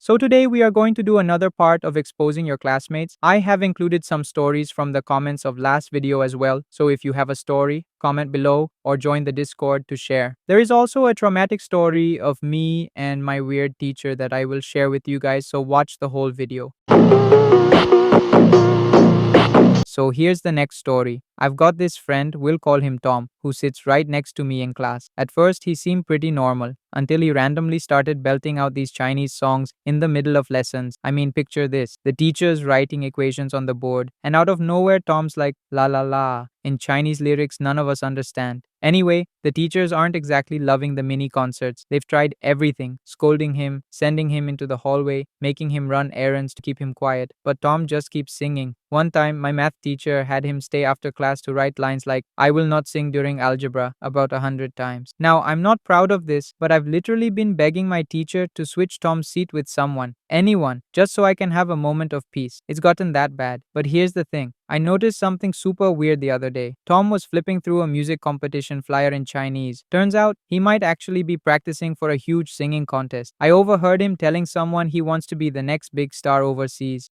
So today we are going to do another part of exposing your classmates. I have included some stories from the comments of last video as well, so if you have a story, comment below or join the Discord to share. There is also a traumatic story of me and my weird teacher that I will share with you guys, so watch the whole video. So here's the next story. I've got this friend, we'll call him Tom, who sits right next to me in class. At first, he seemed pretty normal, until he randomly started belting out these Chinese songs in the middle of lessons. I mean, picture this. The teacher's writing equations on the board, and out of nowhere, Tom's like, la la la, in Chinese lyrics none of us understand. Anyway, the teachers aren't exactly loving the mini concerts. They've tried everything, scolding him, sending him into the hallway, making him run errands to keep him quiet. But Tom just keeps singing. One time, my math teacher had him stay after class to write lines like, I will not sing during algebra, about 100 times. Now, I'm not proud of this, but I've literally been begging my teacher to switch Tom's seat with someone, anyone, just so I can have a moment of peace. It's gotten that bad. But here's the thing. I noticed something super weird the other day. Tom was flipping through a music competition flyer in Chinese. Turns out, he might actually be practicing for a huge singing contest. I overheard him telling someone he wants to be the next big star overseas.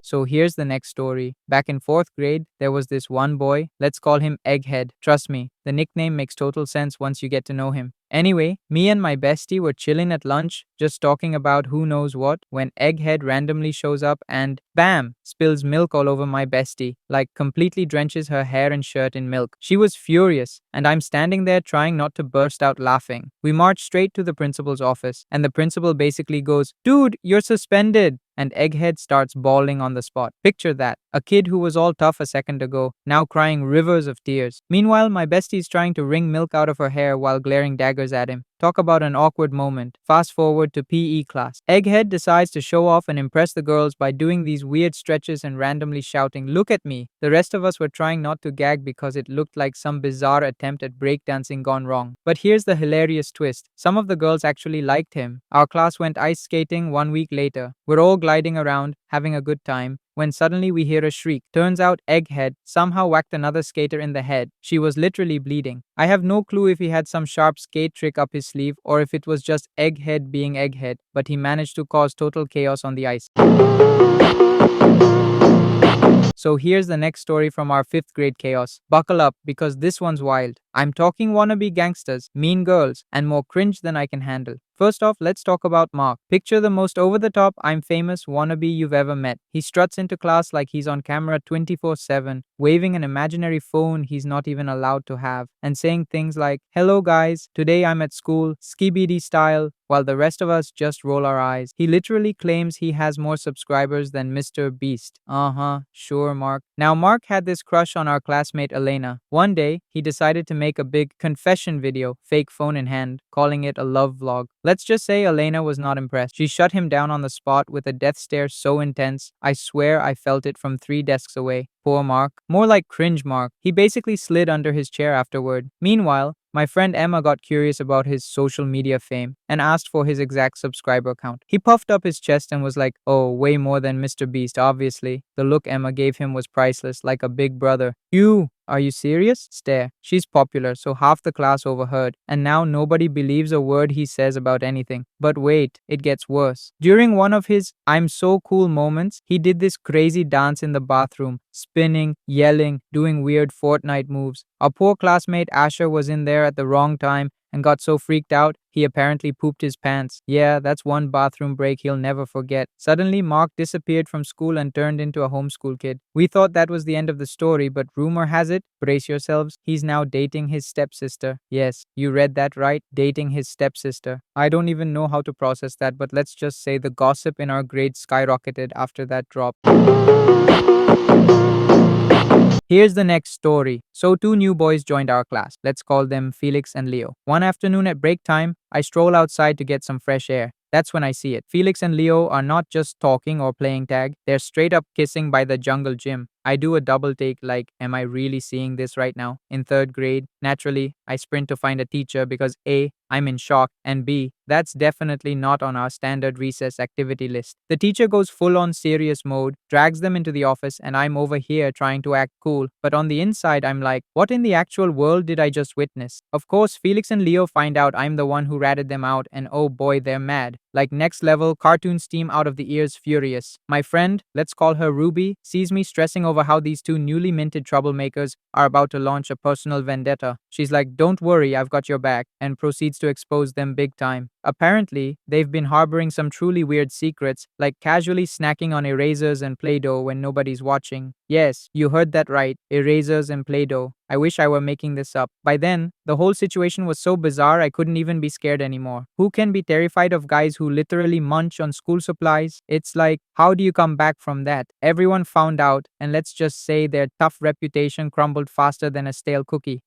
So here's the next story. Back in 4th grade, there was this one boy, let's call him Egghead. Trust me, the nickname makes total sense once you get to know him. Anyway, me and my bestie were chilling at lunch, just talking about who knows what, when Egghead randomly shows up and, bam, spills milk all over my bestie, like completely drenches her hair and shirt in milk. She was furious, and I'm standing there trying not to burst out laughing. We marched straight to the principal's office, and the principal basically goes, dude, you're suspended. And Egghead starts bawling on the spot. Picture that. A kid who was all tough a second ago, now crying rivers of tears. Meanwhile, my bestie's trying to wring milk out of her hair while glaring daggers at him. Talk about an awkward moment. Fast forward to PE class. Egghead decides to show off and impress the girls by doing these weird stretches and randomly shouting, look at me. The rest of us were trying not to gag because it looked like some bizarre attempt at breakdancing gone wrong. But here's the hilarious twist. Some of the girls actually liked him. Our class went ice skating 1 week later. We're all gliding around, having a good time, when suddenly we hear a shriek. Turns out Egghead somehow whacked another skater in the head. She was literally bleeding. I have no clue if he had some sharp skate trick up his sleeve or if it was just Egghead being Egghead, but he managed to cause total chaos on the ice. So here's the next story from our 5th grade chaos. Buckle up, because this one's wild. I'm talking wannabe gangsters, mean girls, and more cringe than I can handle. First off, let's talk about Mark. Picture the most over-the-top, I'm famous wannabe you've ever met. He struts into class like he's on camera 24/7, waving an imaginary phone he's not even allowed to have, and saying things like, hello guys, today I'm at school, skibidi style, while the rest of us just roll our eyes. He literally claims he has more subscribers than Mr. Beast. Sure, Mark. Now, Mark had this crush on our classmate Elena. One day, he decided to make a big confession video, fake phone in hand, calling it a love vlog. Let's just say Elena was not impressed. She shut him down on the spot with a death stare so intense, I swear I felt it from 3 desks away. Poor Mark. More like cringe Mark. He basically slid under his chair afterward. Meanwhile, my friend Emma got curious about his social media fame and asked for his exact subscriber count. He puffed up his chest and was like, oh, way more than Mr. Beast, obviously. The look Emma gave him was priceless, like a big brother. Are you serious? Stare. She's popular, so half the class overheard, and now nobody believes a word he says about anything. But wait, it gets worse. During one of his I'm so cool moments, he did this crazy dance in the bathroom, spinning, yelling, doing weird Fortnite moves. Our poor classmate Asher was in there at the wrong time and got so freaked out, he apparently pooped his pants. Yeah, that's one bathroom break he'll never forget. Suddenly, Mark disappeared from school and turned into a homeschool kid. We thought that was the end of the story, but rumor has it, brace yourselves, he's now dating his stepsister. Yes, you read that right, dating his stepsister. I don't even know how to process that, but let's just say the gossip in our grade skyrocketed after that drop. Here's the next story. So 2 new boys joined our class. Let's call them Felix and Leo. One afternoon at break time, I stroll outside to get some fresh air. That's when I see it. Felix and Leo are not just talking or playing tag, they're straight up kissing by the jungle gym. I do a double take like, am I really seeing this right now? In third grade, naturally, I sprint to find a teacher because A, I'm in shock, and B, that's definitely not on our standard recess activity list. The teacher goes full on serious mode, drags them into the office, and I'm over here trying to act cool. But on the inside, I'm like, what in the actual world did I just witness? Of course, Felix and Leo find out I'm the one who ratted them out, and oh boy, they're mad. Like next level, cartoon steam out of the ears furious. My friend, let's call her Ruby, sees me stressing over how these two newly minted troublemakers are about to launch a personal vendetta. She's like, don't worry, I've got your back, and proceeds to expose them big time. Apparently, they've been harboring some truly weird secrets, like casually snacking on erasers and Play-Doh when nobody's watching. Yes, you heard that right, erasers and Play-Doh. I wish I were making this up. By then, the whole situation was so bizarre I couldn't even be scared anymore. Who can be terrified of guys who literally munch on school supplies? It's like, how do you come back from that? Everyone found out, and let's just say their tough reputation crumbled faster than a stale cookie.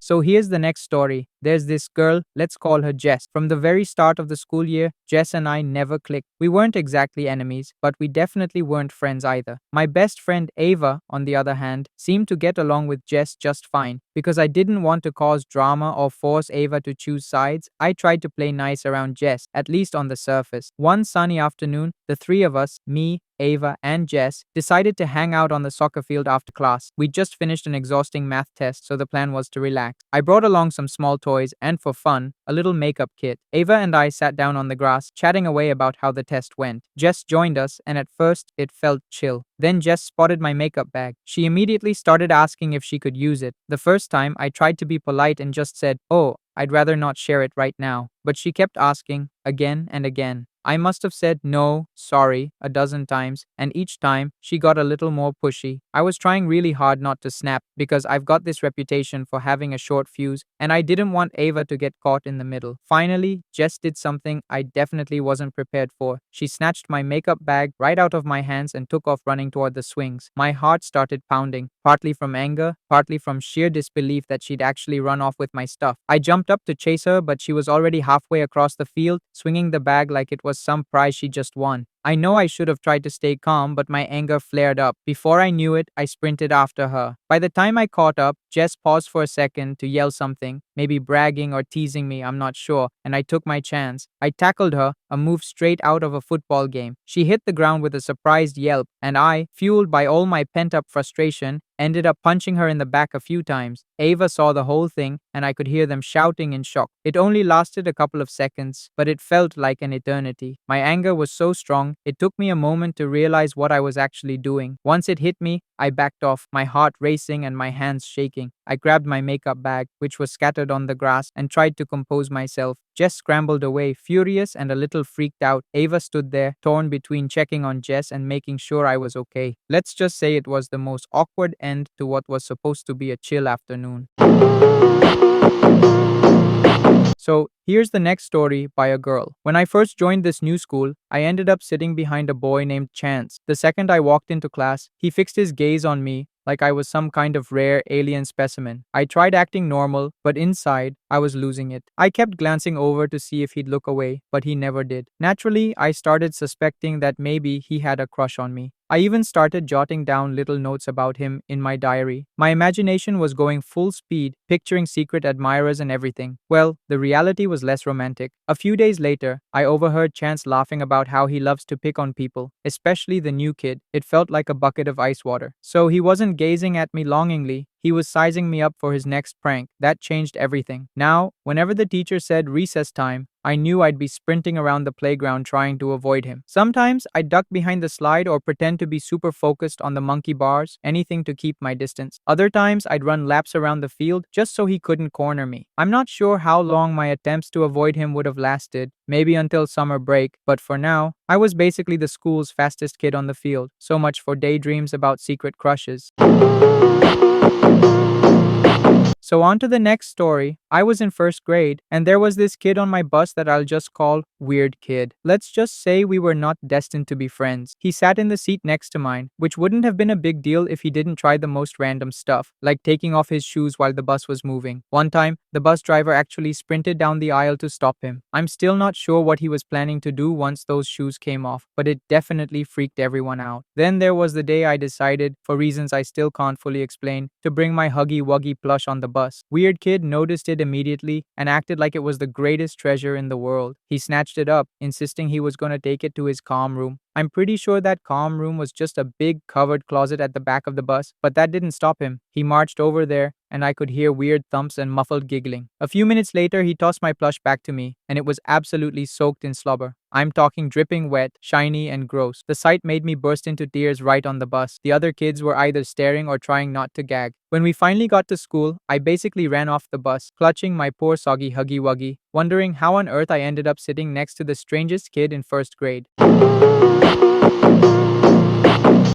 So here's the next story. There's this girl, let's call her Jess. From the very start of the school year, Jess and I never clicked. We weren't exactly enemies, but we definitely weren't friends either. My best friend Ava, on the other hand, seemed to get along with Jess just fine. Because I didn't want to cause drama or force Ava to choose sides, I tried to play nice around Jess, at least on the surface. One sunny afternoon, the three of us, me, Ava, and Jess, decided to hang out on the soccer field after class. We just finished an exhausting math test, so the plan was to relax. I brought along some small toys and, for fun, a little makeup kit. Ava and I sat down on the grass, chatting away about how the test went. Jess joined us, and at first, it felt chill. Then Jess spotted my makeup bag. She immediately started asking if she could use it. The first time, I tried to be polite and just said, "Oh, I'd rather not share it right now." But she kept asking, again and again. I must have said no, sorry, a dozen times, and each time she got a little more pushy. I was trying really hard not to snap because I've got this reputation for having a short fuse, and I didn't want Ava to get caught in the middle. Finally, Jess did something I definitely wasn't prepared for. She snatched my makeup bag right out of my hands and took off running toward the swings. My heart started pounding, partly from anger, partly from sheer disbelief that she'd actually run off with my stuff. I jumped up to chase her, but she was already halfway across the field, swinging the bag like it was some prize she just won. I know I should have tried to stay calm, but my anger flared up. Before I knew it, I sprinted after her. By the time I caught up, Jess paused for a second to yell something, maybe bragging or teasing me, I'm not sure, and I took my chance. I tackled her, a move straight out of a football game. She hit the ground with a surprised yelp, and I, fueled by all my pent-up frustration, ended up punching her in the back a few times. Ava saw the whole thing, and I could hear them shouting in shock. It only lasted a couple of seconds, but it felt like an eternity. My anger was so strong, it took me a moment to realize what I was actually doing. Once it hit me, I backed off, my heart racing and my hands shaking. I grabbed my makeup bag, which was scattered on the grass, and tried to compose myself. Jess scrambled away, furious and a little freaked out. Ava stood there, torn between checking on Jess and making sure I was okay. Let's just say it was the most awkward end to what was supposed to be a chill afternoon. So, here's the next story by a girl. When I first joined this new school, I ended up sitting behind a boy named Chance. The second I walked into class, he fixed his gaze on me like I was some kind of rare alien specimen. I tried acting normal, but inside, I was losing it. I kept glancing over to see if he'd look away, but he never did. Naturally, I started suspecting that maybe he had a crush on me. I even started jotting down little notes about him in my diary. My imagination was going full speed, picturing secret admirers and everything. Well, the reality was less romantic. A few days later, I overheard Chance laughing about how he loves to pick on people, especially the new kid. It felt like a bucket of ice water. So he wasn't gazing at me longingly. He was sizing me up for his next prank. That changed everything. Now, whenever the teacher said recess time, I knew I'd be sprinting around the playground trying to avoid him. Sometimes I'd duck behind the slide or pretend to be super focused on the monkey bars, anything to keep my distance. Other times I'd run laps around the field just so he couldn't corner me. I'm not sure how long my attempts to avoid him would have lasted, maybe until summer break, but for now, I was basically the school's fastest kid on the field. So much for daydreams about secret crushes. So on to the next story. I was in first grade, and there was this kid on my bus that I'll just call Weird Kid. Let's just say we were not destined to be friends. He sat in the seat next to mine, which wouldn't have been a big deal if he didn't try the most random stuff, like taking off his shoes while the bus was moving. One time, the bus driver actually sprinted down the aisle to stop him. I'm still not sure what he was planning to do once those shoes came off, but it definitely freaked everyone out. Then there was the day I decided, for reasons I still can't fully explain, to bring my Huggy Wuggy plush on the bus. Weird Kid noticed it immediately and acted like it was the greatest treasure in the world. He snatched it up, insisting he was going to take it to his comm room. I'm pretty sure that comm room was just a big covered closet at the back of the bus, but that didn't stop him. He marched over there, and I could hear weird thumps and muffled giggling. A few minutes later, he tossed my plush back to me, and it was absolutely soaked in slobber. I'm talking dripping wet, shiny, and gross. The sight made me burst into tears right on the bus. The other kids were either staring or trying not to gag. When we finally got to school, I basically ran off the bus, clutching my poor soggy Huggy Wuggy, wondering how on earth I ended up sitting next to the strangest kid in first grade.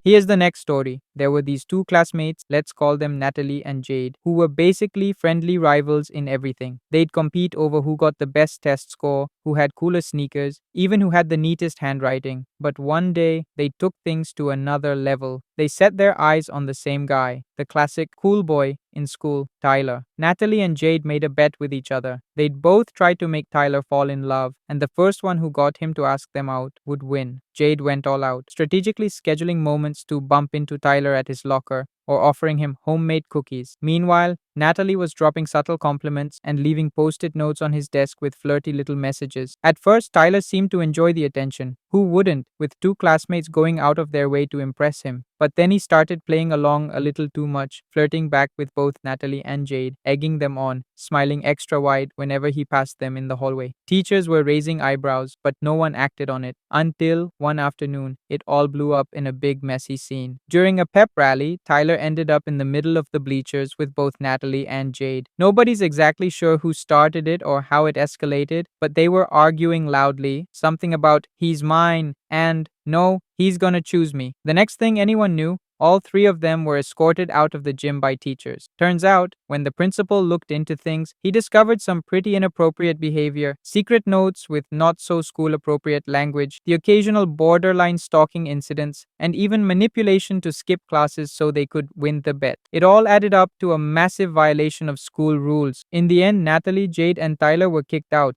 Here's the next story. There were these two classmates, let's call them Natalie and Jade, who were basically friendly rivals in everything. They'd compete over who got the best test score, who had cooler sneakers, even who had the neatest handwriting. But one day, they took things to another level. They set their eyes on the same guy, the classic cool boy in school, Tyler. Natalie and Jade made a bet with each other. They'd both try to make Tyler fall in love, and the first one who got him to ask them out would win. Jade went all out, strategically scheduling moments to bump into Tyler at his locker or offering him homemade cookies. Meanwhile, Natalie was dropping subtle compliments and leaving post-it notes on his desk with flirty little messages. At first, Tyler seemed to enjoy the attention. Who wouldn't, with two classmates going out of their way to impress him? But then he started playing along a little too much, flirting back with both Natalie and Jade, egging them on, smiling extra wide whenever he passed them in the hallway. Teachers were raising eyebrows, but no one acted on it. Until one afternoon, it all blew up in a big messy scene. During a pep rally, Tyler ended up in the middle of the bleachers with both Natalie and Jade. Nobody's exactly sure who started it or how it escalated, but they were arguing loudly, something about "he's mine" and "no, he's gonna choose me." The next thing anyone knew, all three of them were escorted out of the gym by teachers. Turns out, when the principal looked into things, he discovered some pretty inappropriate behavior, secret notes with not so school appropriate language, the occasional borderline stalking incidents, and even manipulation to skip classes so they could win the bet. It all added up to a massive violation of school rules. In the end, Natalie, Jade, and Tyler were kicked out.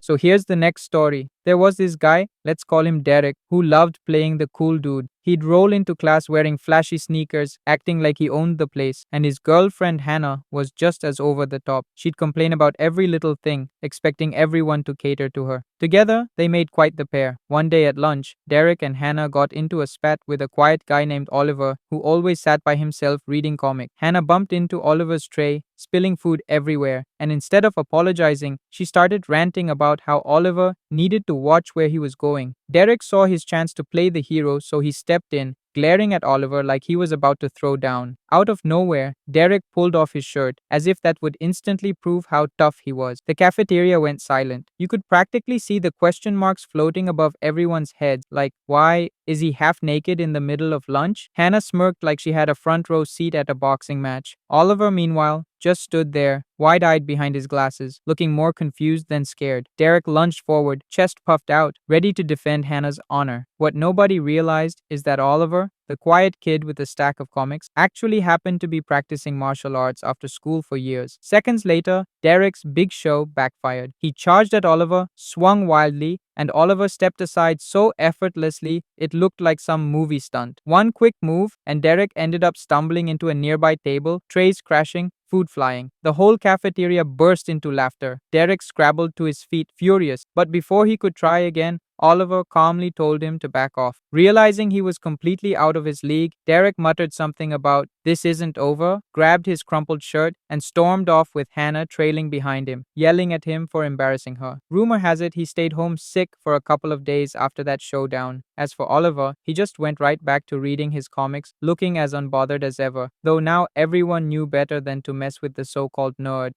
So here's the next story. There was this guy, let's call him Derek, who loved playing the cool dude. He'd roll into class wearing flashy sneakers, acting like he owned the place, and his girlfriend Hannah was just as over the top. She'd complain about every little thing, expecting everyone to cater to her. Together, they made quite the pair. One day at lunch, Derek and Hannah got into a spat with a quiet guy named Oliver, who always sat by himself reading comics. Hannah bumped into Oliver's tray, spilling food everywhere, and instead of apologizing, she started ranting about how Oliver needed to watch where he was going. Derek saw his chance to play the hero, so he stepped in, glaring at Oliver like he was about to throw down. Out of nowhere, Derek pulled off his shirt, as if that would instantly prove how tough he was. The cafeteria went silent. You could practically see the question marks floating above everyone's heads, like, why is he half naked in the middle of lunch? Hannah smirked like she had a front row seat at a boxing match. Oliver, meanwhile, just stood there, wide-eyed behind his glasses, looking more confused than scared. Derek lunged forward, chest puffed out, ready to defend Hannah's honor. What nobody realized is that Oliver, the quiet kid with a stack of comics, actually happened to be practicing martial arts after school for years. Seconds later, Derek's big show backfired. He charged at Oliver, swung wildly, and Oliver stepped aside so effortlessly it looked like some movie stunt. One quick move, and Derek ended up stumbling into a nearby table, trays crashing, food flying. The whole cafeteria burst into laughter. Derek scrabbled to his feet, furious, but before he could try again, Oliver calmly told him to back off. Realizing he was completely out of his league, Derek muttered something about "this isn't over," grabbed his crumpled shirt, and stormed off with Hannah trailing behind him, yelling at him for embarrassing her. Rumor has it he stayed home sick for a couple of days after that showdown. As for Oliver, he just went right back to reading his comics, looking as unbothered as ever, though now everyone knew better than to mess with the so-called nerd.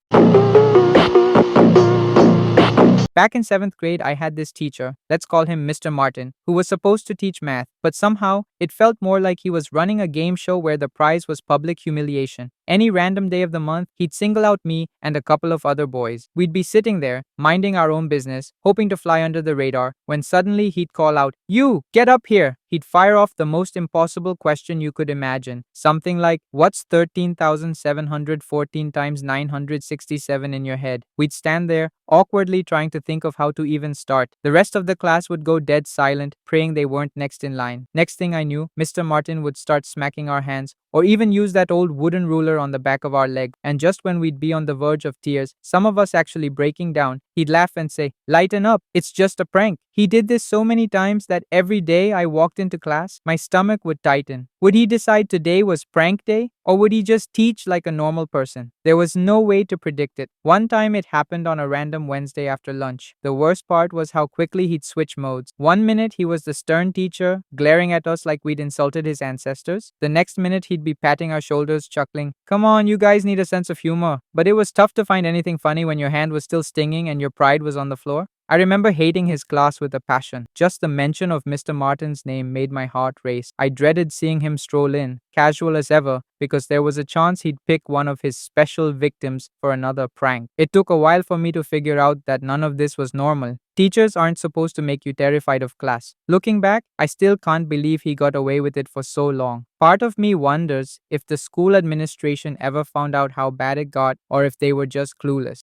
Back in 7th grade, I had this teacher, let's call him Mr. Martin, who was supposed to teach math, but somehow it felt more like he was running a game show where the prize was public humiliation. Any random day of the month, he'd single out me and a couple of other boys. We'd be sitting there, minding our own business, hoping to fly under the radar, when suddenly he'd call out, "You, get up here!" He'd fire off the most impossible question you could imagine. Something like, "What's 13,714 times 967 in your head?" We'd stand there, awkwardly trying to think of how to even start. The rest of the class would go dead silent, praying they weren't next in line. Next thing I knew, Mr. Martin would start smacking our hands, or even use that old wooden ruler on the back of our leg. And just when we'd be on the verge of tears, some of us actually breaking down, he'd laugh and say, "Lighten up, it's just a prank." He did this so many times that every day I walked into class, my stomach would tighten. Would he decide today was prank day? Or would he just teach like a normal person? There was no way to predict it. One time it happened on a random Wednesday after lunch. The worst part was how quickly he'd switch modes. One minute he was the stern teacher, glaring at us like we'd insulted his ancestors. The next minute he'd be patting our shoulders, chuckling, "Come on, you guys need a sense of humor." But it was tough to find anything funny when your hand was still stinging and your pride was on the floor. I remember hating his class with a passion. Just the mention of Mr. Martin's name made my heart race. I dreaded seeing him stroll in, casual as ever, because there was a chance he'd pick one of his special victims for another prank. It took a while for me to figure out that none of this was normal. Teachers aren't supposed to make you terrified of class. Looking back, I still can't believe he got away with it for so long. Part of me wonders if the school administration ever found out how bad it got or if they were just clueless.